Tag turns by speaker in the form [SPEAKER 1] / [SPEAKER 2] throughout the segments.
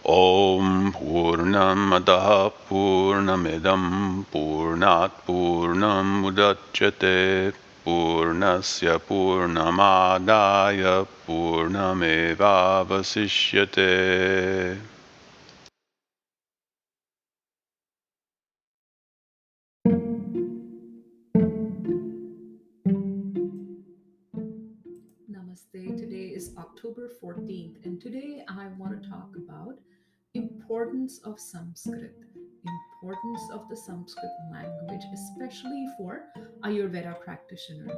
[SPEAKER 1] Om Purnamadaha Purnamidam Purnat Purnam Udachyate Purnasya Purnamadaya Purnameva Vasishyate.
[SPEAKER 2] Namaste. Today is October 14th, and today I want to talk about importance of Sanskrit, importance of the Sanskrit language, especially for Ayurveda practitioner.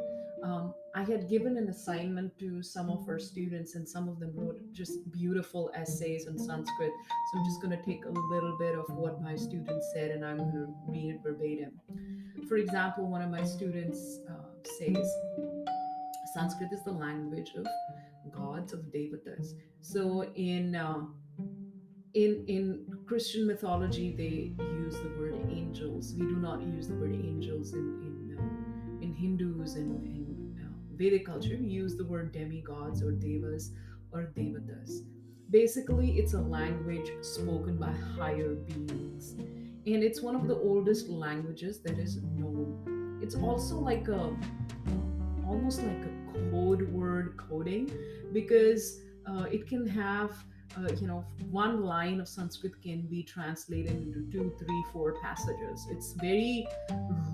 [SPEAKER 2] I had given an assignment to some of our students, and some of them wrote just beautiful essays in Sanskrit. So I'm just going to take a little bit of what my students said, and I'm going to read it verbatim. For example, one of my students says, Sanskrit is the language of gods, of devatas. So in Christian mythology, they use the word angels. We do not use the word angels in Hindus and in Vedic culture. We use the word demigods or devas or devatas. Basically, it's a language spoken by higher beings, and it's one of the oldest languages that is known. It's also like a almost like a code word coding, because it can have one line of Sanskrit can be translated into two, three, four passages. It's very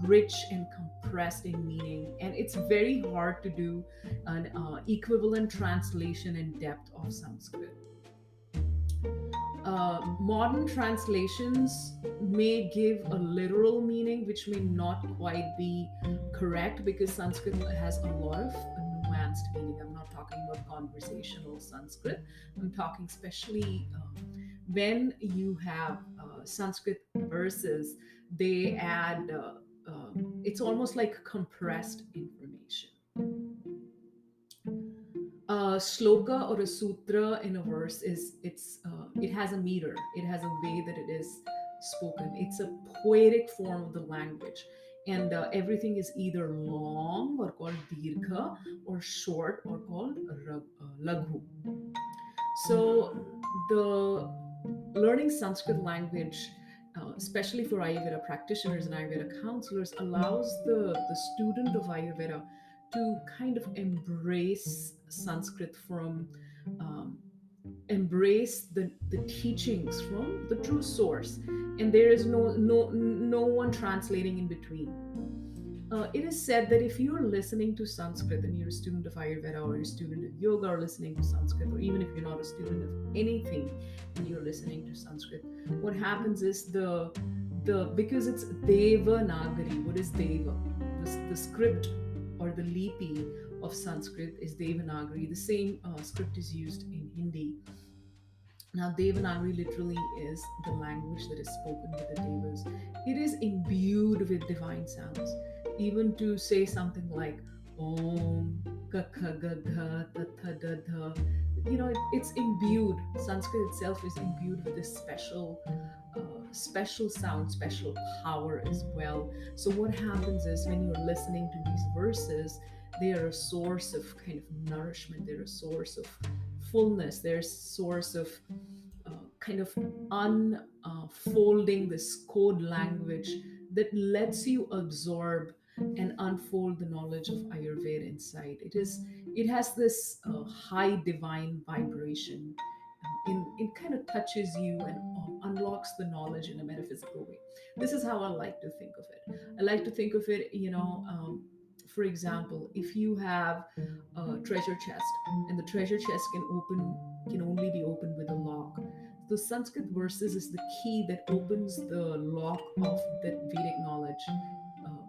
[SPEAKER 2] rich and compressed in meaning, and it's very hard to do an equivalent translation in depth of Sanskrit. Modern translations may give a literal meaning, which may not quite be correct, because Sanskrit has a lot of nuanced meaning. I'm not talking about conversational Sanskrit. I'm talking especially when you have Sanskrit verses, they add, it's almost like compressed information. A shloka or a sutra in a verse is it has a meter, it has a way that it is spoken. It's a poetic form of the language, and everything is either long or called dirgha, or short or called laghu. So the learning Sanskrit language, especially for Ayurveda practitioners and Ayurveda counselors, allows the student of Ayurveda to kind of embrace Sanskrit from um, embrace the teachings from the true source, and there is no one translating in between. It is said that if you're listening to Sanskrit and you're a student of Ayurveda or you're a student of yoga or listening to Sanskrit, or even if you're not a student of anything and you're listening to Sanskrit, what happens is the because it's Devanagari. What is Deva? The script or the lipi of Sanskrit is Devanagari. The same script is used in Hindi. Now, Devanagari literally is the language that is spoken with the Devas. It is imbued with divine sounds. Even to say something like Om, Kakha Gagha, Tatha Dadha, it's imbued. Sanskrit itself is imbued with this special sound, special power as well. So, what happens is when you're listening to these verses, they are a source of kind of nourishment, they're a source of fullness, they're a source of kind of unfolding this code language that lets you absorb and unfold the knowledge of Ayurveda inside. It has this high divine vibration. It kind of touches you and unlocks the knowledge in a metaphysical way. This is how I like to think of it. I like to think of it, for example, if you have a treasure chest, and the treasure chest can only be opened with a lock. The Sanskrit verses is the key that opens the lock of that Vedic knowledge. Um,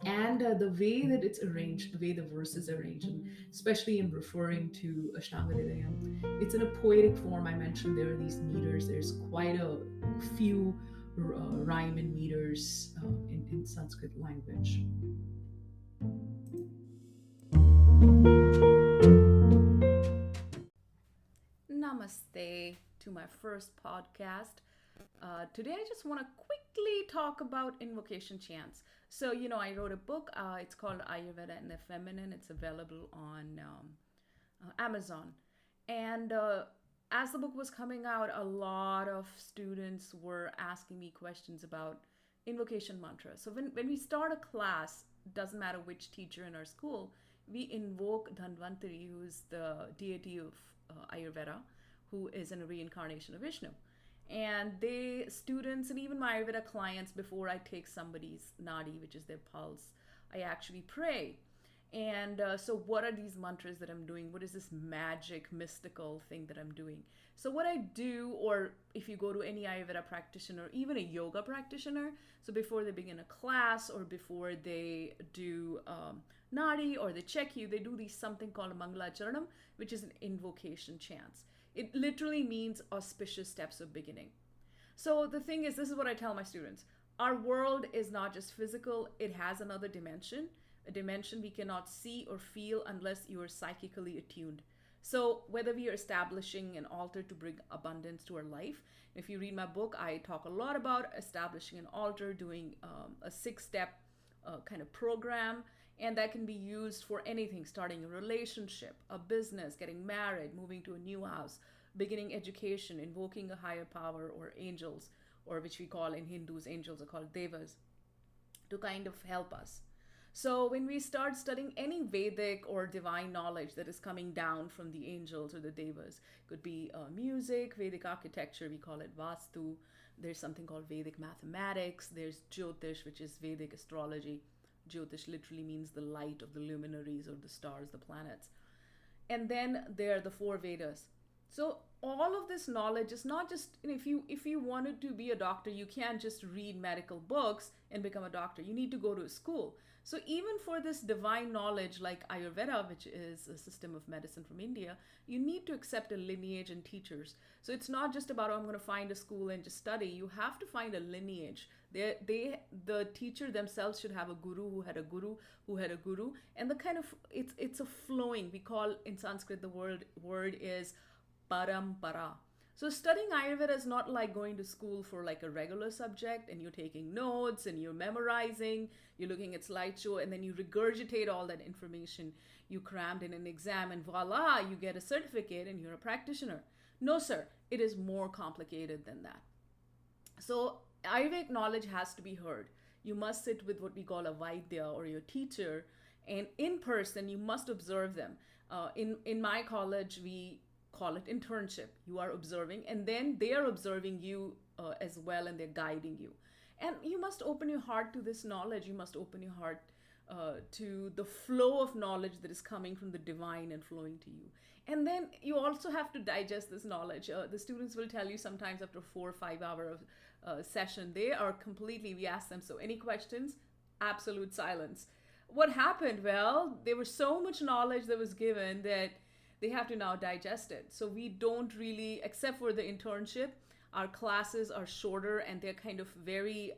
[SPEAKER 2] and the way that it's arranged, the way the verses are arranged, and especially in referring to Ashtanga Hridayam, it's in a poetic form. I mentioned there are these meters. There's quite a few rhyme and meters in Sanskrit language. Namaste to my first podcast. Today, I just want to quickly talk about invocation chants. So, I wrote a book. It's called Ayurveda and the Feminine. It's available on Amazon. And
[SPEAKER 3] as the book was coming out, a lot of students were asking me questions about invocation mantra. So when we start a class, doesn't matter which teacher in our school, we invoke Dhanvantari, who is the deity of Ayurveda, who is a reincarnation of Vishnu. And they, students, and even my Ayurveda clients, before I take somebody's nadi, which is their pulse, I actually pray. And so, what are these mantras that I'm doing? What is this magic, mystical thing that I'm doing? So, what I do, or if you go to any Ayurveda practitioner, even a yoga practitioner, so before they begin a class or before they do nadi or they check you, they do these something called a Mangala Charanam, which is an invocation chants. It literally means auspicious steps of beginning. So, the thing is, this is what I tell my students: our world is not just physical, it has another dimension, a dimension we cannot see or feel unless you are psychically attuned. So, whether we are establishing an altar to bring abundance to our life, if you read my book, I talk a lot about establishing an altar, doing a 6-step kind of program, and that can be used for anything: starting a relationship, a business, getting married, moving to a new house, beginning education, invoking a higher power or angels, or which we call in Hindus, angels are called devas, to kind of help us. So, when we start studying any Vedic or divine knowledge that is coming down from the angels or the devas, could be music, Vedic architecture, we call it Vastu. There's something called Vedic mathematics. There's Jyotish, which is Vedic astrology. Jyotish literally means the light of the luminaries or the stars, the planets. And then there are the 4 Vedas. So all of this knowledge is not just, if you wanted to be a doctor, you can't just read medical books and become a doctor. You need to go to a school. So even for this divine knowledge like Ayurveda, which is a system of medicine from India, you need to accept a lineage and teachers. So it's not just about, oh, I'm going to find a school and just study. You have to find a lineage. The teacher themselves should have a guru who had a guru who had a guru, and the kind of it's a flowing. We call in Sanskrit the word is parampara. So studying Ayurveda is not like going to school for like a regular subject and you're taking notes and you're memorizing, you're looking at slideshow, and then you regurgitate all that information you crammed in an exam, and voila, you get a certificate and you're a practitioner. No, sir, it is more complicated than that. So Ayurvedic knowledge has to be heard. You must sit with what we call a Vaidya or your teacher, and in person you must observe them. In my college, we call it internship. You are observing, and then they are observing you as well, and they're guiding you. And you must open your heart to this knowledge. You must open your heart to the flow of knowledge that is coming from the divine and flowing to you. And then you also have to digest this knowledge. The students will tell you sometimes after 4 or 5 hour session, they are completely, we ask them, so any questions? Absolute silence. What happened? Well, there was so much knowledge that was given that they have to now digest it. So we don't really, except for the internship, our classes are shorter and they're kind of very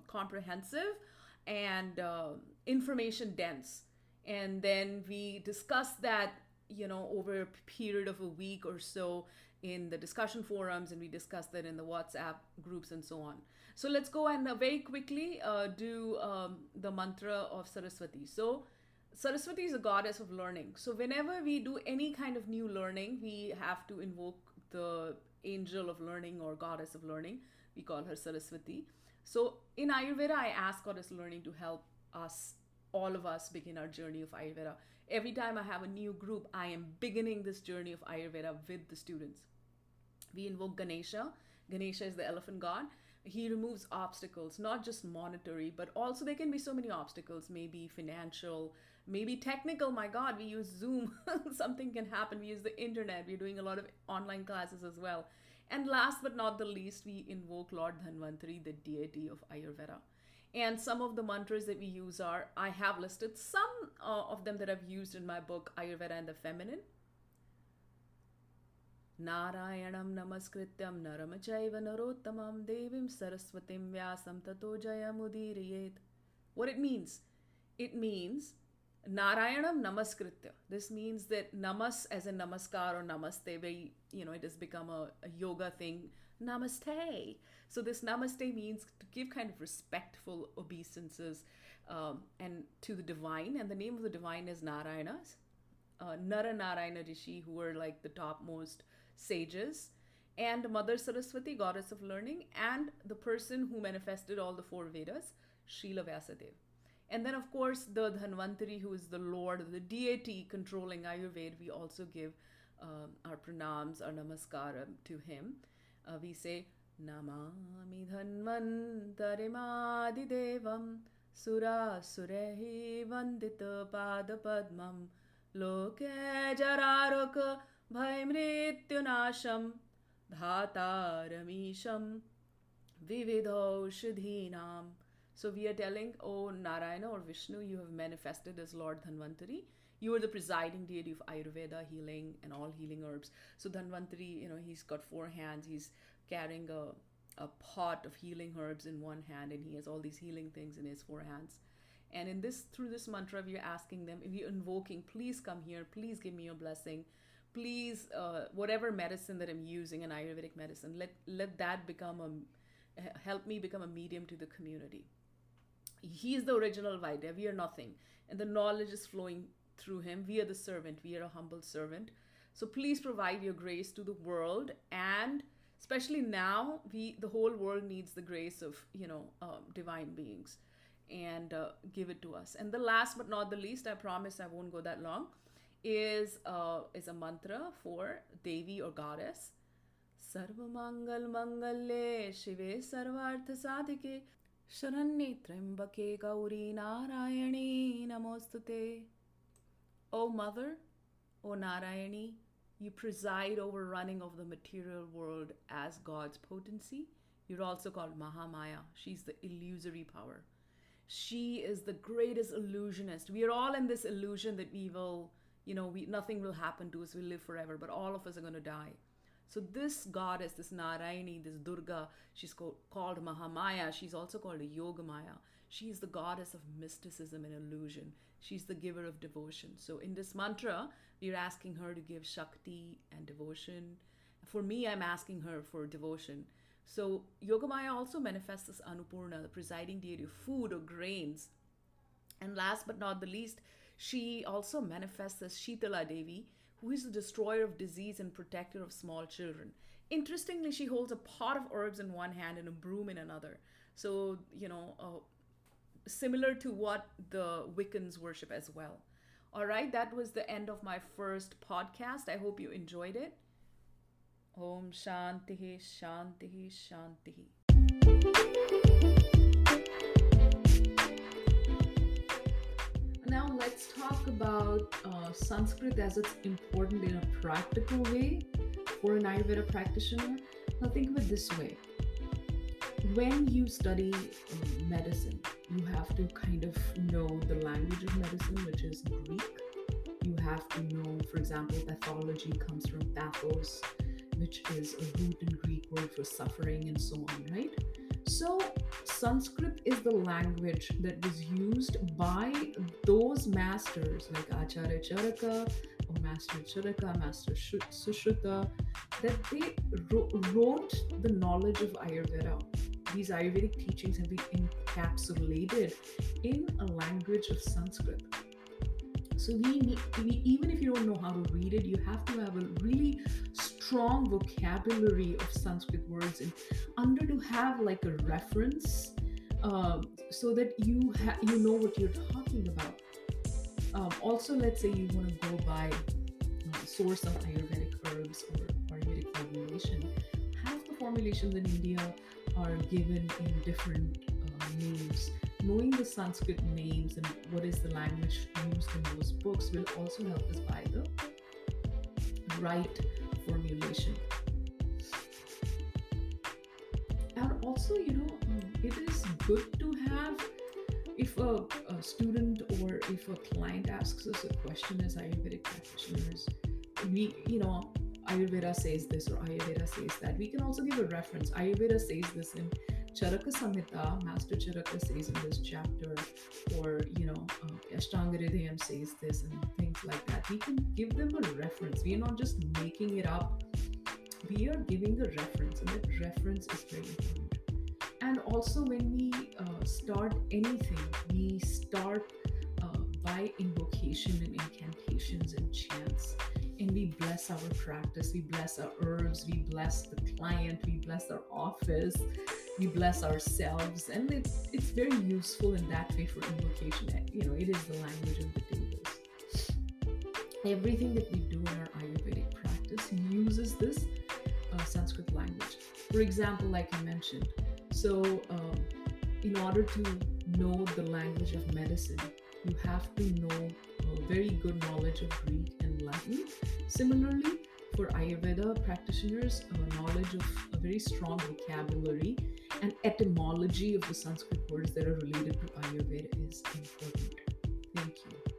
[SPEAKER 3] comprehensive and information dense. And then we discuss that, over a period of a week or so in the discussion forums, and we discuss that in the WhatsApp groups and so on. So let's go and very quickly do the mantra of Saraswati. So Saraswati is a goddess of learning. So whenever we do any kind of new learning, we have to invoke the angel of learning or goddess of learning. We call her Saraswati. So in Ayurveda, I ask goddess learning to help us, all of us, begin our journey of Ayurveda. Every time I have a new group, I am beginning this journey of Ayurveda with the students. We invoke Ganesha. Ganesha is the elephant god. He removes obstacles, not just monetary, but also there can be so many obstacles, maybe financial, maybe technical. My God, we use Zoom. Something can happen. We use the internet. We're doing a lot of online classes as well. And last but not the least, we invoke Lord Dhanvantari, the deity of Ayurveda. And some of the mantras that we use are, I have listed some of them that I've used in my book, Ayurveda and the Feminine. Narayanam namaskrityam naram chaiva narottamam devim saraswatim vyasam tato jayamudiriyet. What it means? It means Narayanam namaskritya. This means that namas as in namaskar or namaste, very, it has become a yoga thing. Namaste. So this namaste means to give kind of respectful obeisances and to the divine. And the name of the divine is Narayana. Nara Narayana Rishi, who were like the topmost sages, and Mother Saraswati, goddess of learning, and the person who manifested all the four Vedas, Srila Vyasadeva. And then, of course, the Dhanvantari, who is the Lord, the deity controlling Ayurveda, we also give our pranams, our namaskar to him. We say, Namami Dhanvantarimadhidevam Sura Surehi Vandita Padapadmam Loke Jararok Bhaimrityunasham Dhataramisham Vividaushadhinam. So we are telling, oh Narayana or Vishnu, you have manifested as Lord Dhanvantari. You are the presiding deity of Ayurveda, healing, and all healing herbs. So Dhanvantari, he's got four hands. He's carrying a pot of healing herbs in one hand, and he has all these healing things in his four hands. And through this mantra, we are asking them, we are invoking, please come here, please give me your blessing. Please, whatever medicine that I'm using, an Ayurvedic medicine, let that help me become a medium to the community. He is the original Vaidya. We are nothing. And the knowledge is flowing through him. We are the servant. We are a humble servant. So please provide your grace to the world. And especially now, the whole world needs the grace of, divine beings. And give it to us. And the last but not the least, I promise I won't go that long, is a mantra for Devi or goddess. Sarva Mangal Mangalle Shive Sarvartha Sadhike Sharanye Trambake Gauri Narayani Namostute. O Mother, O Narayani, you preside over running of the material world as God's potency. You're also called Mahamaya. She's the illusory power. She is the greatest illusionist. We are all in this illusion that we will, nothing will happen to us. We'll live forever, but all of us are going to die. So this goddess, this Narayani, this Durga, she's called Mahamaya. She's also called a Yogamaya. She's the goddess of mysticism and illusion. She's the giver of devotion. So in this mantra, we're asking her to give Shakti and devotion. For me, I'm asking her for devotion. So Yogamaya also manifests as Annapurna, the presiding deity of food or grains. And last but not the least, she also manifests as Shitala Devi, who is the destroyer of disease and protector of small children. Interestingly, she holds a pot of herbs in one hand and a broom in another. So, similar to what the Wiccans worship as well. All right, that was the end of my first podcast. I hope you enjoyed it. Om Shantihi, Shantihi, Shantihi.
[SPEAKER 2] Now let's talk about Sanskrit as it's important in a practical way for an Ayurveda practitioner. Now think of it this way. When you study medicine, you have to kind of know the language of medicine, which is Greek. You have to know, for example, pathology comes from pathos, which is a root in Greek word for suffering and so on, right? So Sanskrit is the language that was used by those masters like Acharya Charaka or Master Charaka, Master Sushruta, that they wrote the knowledge of Ayurveda. These Ayurvedic teachings have been encapsulated in a language of Sanskrit. So even if you don't know how to read it, you have to have a really strong vocabulary of Sanskrit words and to have like a reference so that you know what you're talking about. Also, let's say you want to go by source of Ayurvedic herbs or Ayurvedic formulation. Half the formulations in India are given in different names. Knowing the Sanskrit names and what is the language used in those books will also help us buy the right formulation. And also, it is good to have, if a student or if a client asks us a question as Ayurvedic practitioners, Ayurveda says this or Ayurveda says that. We can also give a reference. Ayurveda says this in Charaka Samhita, Master Charaka says in this chapter, or Ashtanga Hridayam says this and things like that. We can give them a reference. We are not just making it up. We are giving a reference, and that reference is very important. And also, when we start anything, we start by invocation and incantations and chants. and we bless our practice, we bless our herbs, we bless the client, we bless our office, we bless ourselves, and it's very useful in that way for invocation. It is the language of the devas. Everything that we do in our Ayurvedic practice uses this Sanskrit language. For example, like I mentioned, so in order to know the language of medicine, you have to know very good knowledge of Greek and Latin. Similarly, for Ayurveda practitioners, knowledge of a very strong vocabulary and etymology of the Sanskrit words that are related to Ayurveda is important. Thank you.